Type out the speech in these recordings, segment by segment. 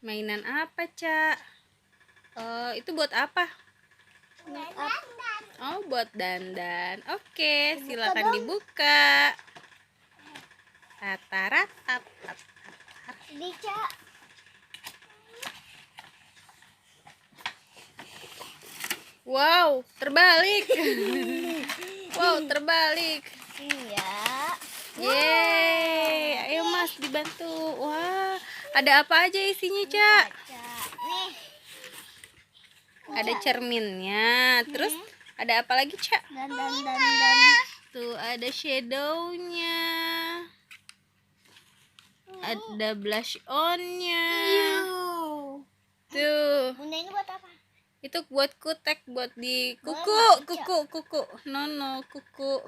Mainan apa, Cak? Itu buat apa? Oh, buat dandan. Oke, silakan dibuka. Tataratap. Ini, Cak. Wow, terbalik. Wow, terbalik. Iya. Yeay, ayo Mas dibantu. Wah, ada apa aja isinya, Cak? Nih. Ada cerminnya. Terus ada apa lagi, Cak? Dan. Tuh, ada shadownya. Ada blush onnya. Tuh. Bunda ini buat apa? Itu buat kutek, buat di kuku. Nono, kuku.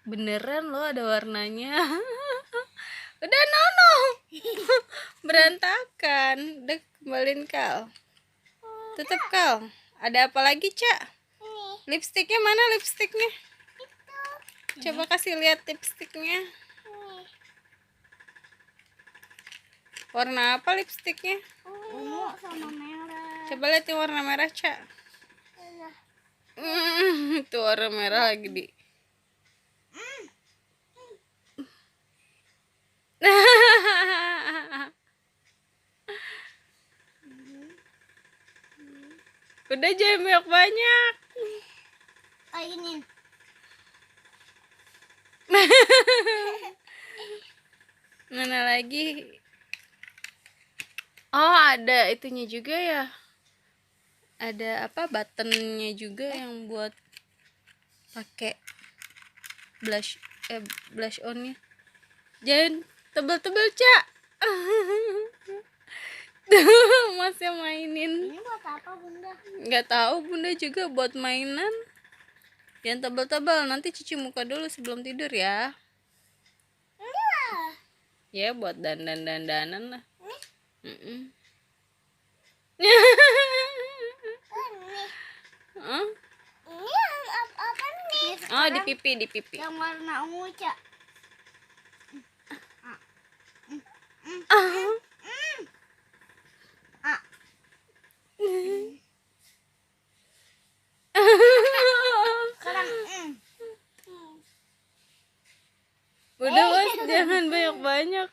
Beneran loh ada warnanya. Udah Nono. Berantakan. Udah kembaliin Kal. Tutup Kal. Ada apa lagi, Cak? Lipstiknya mana lipstiknya? Coba kasih lihat lipstiknya. Warna apa lipstiknya? Ungu sama merah. Coba lihat yang warna merah, Cak. Itu warna merah lagi di. Udah jangan banyak. Oh, ini. Mana lagi? Oh, ada itunya juga ya. Ada apa? Buttonnya juga yang buat pakai blush onnya. Jangan tebel-tebel, Cak. Tuh, Mas yang mainin. Ini buat apa, Bunda? Nggak tahu, Bunda juga buat mainan. Yang tebal-tebal, nanti cuci muka dulu sebelum tidur ya. Ya, buat dandan-dandanan lah. Hah? Ini apa nih? Oh, di pipi. Yang warna ungu, Cak. Sekarang. Udah, Mas, jangan banyak-banyak.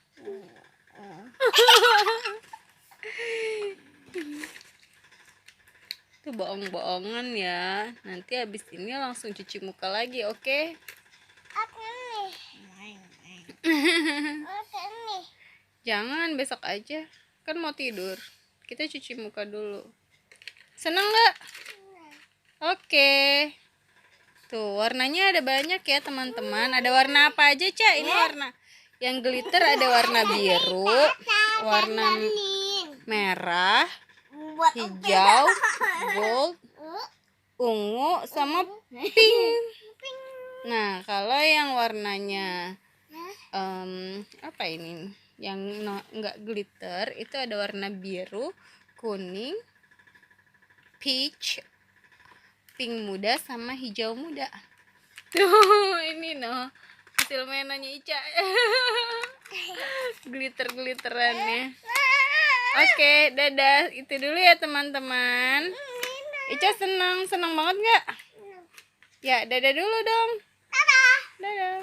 Itu bohong-bohongan ya. Nanti habis ini langsung cuci muka lagi, oke? Apa nih? Apa nih? Jangan, besok aja. Kan mau tidur. Kita cuci muka dulu. Seneng nggak? Oke. Tuh, warnanya ada banyak ya, teman-teman. Ada warna apa aja, Cak? Ini warna yang glitter, ada warna biru, warna merah, hijau, gold, ungu, sama pink. Nah, kalau yang warnanya apa ini? Yang nggak glitter itu ada warna biru, kuning, peach, pink muda, sama hijau muda. Tuh, ini noh hasil mainannya Ica. Glitter-glitterannya. Oke, dadah. Itu dulu ya, teman-teman. Ica senang banget nggak? Ya, dadah dulu dong. Dadah.